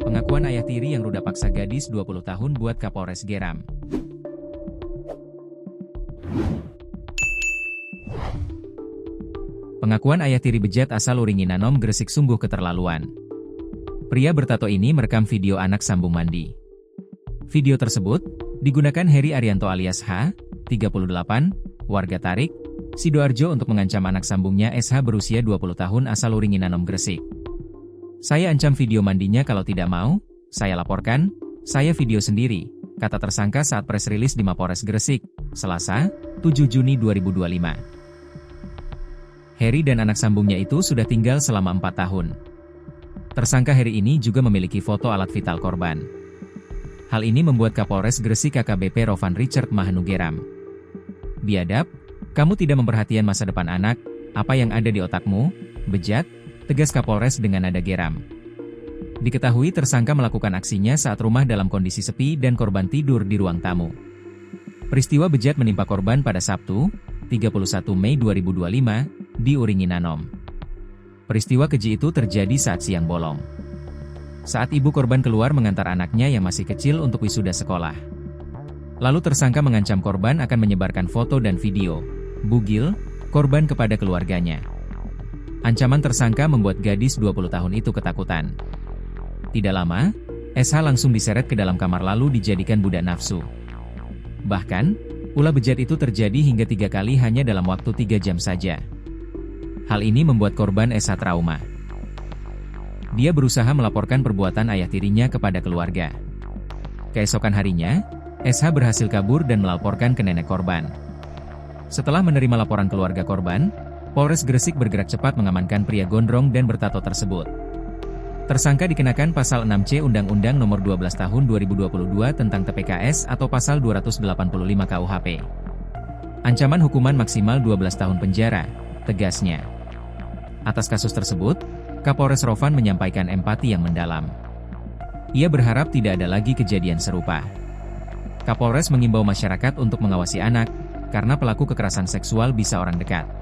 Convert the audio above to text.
Pengakuan ayah tiri yang ruda paksa gadis 20 tahun buat Kapolres geram. Pengakuan ayah tiri bejat asal Uringin Anom Gresik sungguh keterlaluan. Pria bertato ini merekam video anak sambung mandi. Video tersebut digunakan Heri Arianto alias H, 38, warga Tarik, Sidoarjo untuk mengancam anak sambungnya SH berusia 20 tahun asal Uringin Anom Gresik. "Saya ancam video mandinya kalau tidak mau, saya laporkan, saya video sendiri," kata tersangka saat press release di Mapores Gresik, Selasa, 7 Juni 2025. Heri dan anak sambungnya itu sudah tinggal selama 4 tahun. Tersangka Heri ini juga memiliki foto alat vital korban. Hal ini membuat Kapolres Gresik AKBP Rovan Richard Mahenu geram. "Biadab, kamu tidak memperhatikan masa depan anak, apa yang ada di otakmu, bejat?" tegas Kapolres dengan nada geram. Diketahui tersangka melakukan aksinya saat rumah dalam kondisi sepi dan korban tidur di ruang tamu. Peristiwa bejat menimpa korban pada Sabtu, 31 Mei 2025, di Uringin Anom. Peristiwa keji itu terjadi saat siang bolong. Saat ibu korban keluar mengantar anaknya yang masih kecil untuk wisuda sekolah. Lalu tersangka mengancam korban akan menyebarkan foto dan video bugil korban kepada keluarganya. Ancaman tersangka membuat gadis 20 tahun itu ketakutan. Tidak lama, SH langsung diseret ke dalam kamar lalu dijadikan budak nafsu. Bahkan, ulah bejat itu terjadi hingga 3 kali hanya dalam waktu 3 jam saja. Hal ini membuat korban SH trauma. Dia berusaha melaporkan perbuatan ayah tirinya kepada keluarga. Keesokan harinya, SH berhasil kabur dan melaporkan ke nenek korban. Setelah menerima laporan keluarga korban, Polres Gresik bergerak cepat mengamankan pria gondrong dan bertato tersebut. Tersangka dikenakan pasal 6C Undang-Undang Nomor 12 Tahun 2022 tentang TPKS atau pasal 285 KUHP. Ancaman hukuman maksimal 12 tahun penjara, tegasnya. Atas kasus tersebut, Kapolres Rovan menyampaikan empati yang mendalam. Ia berharap tidak ada lagi kejadian serupa. Kapolres mengimbau masyarakat untuk mengawasi anak, karena pelaku kekerasan seksual bisa orang dekat.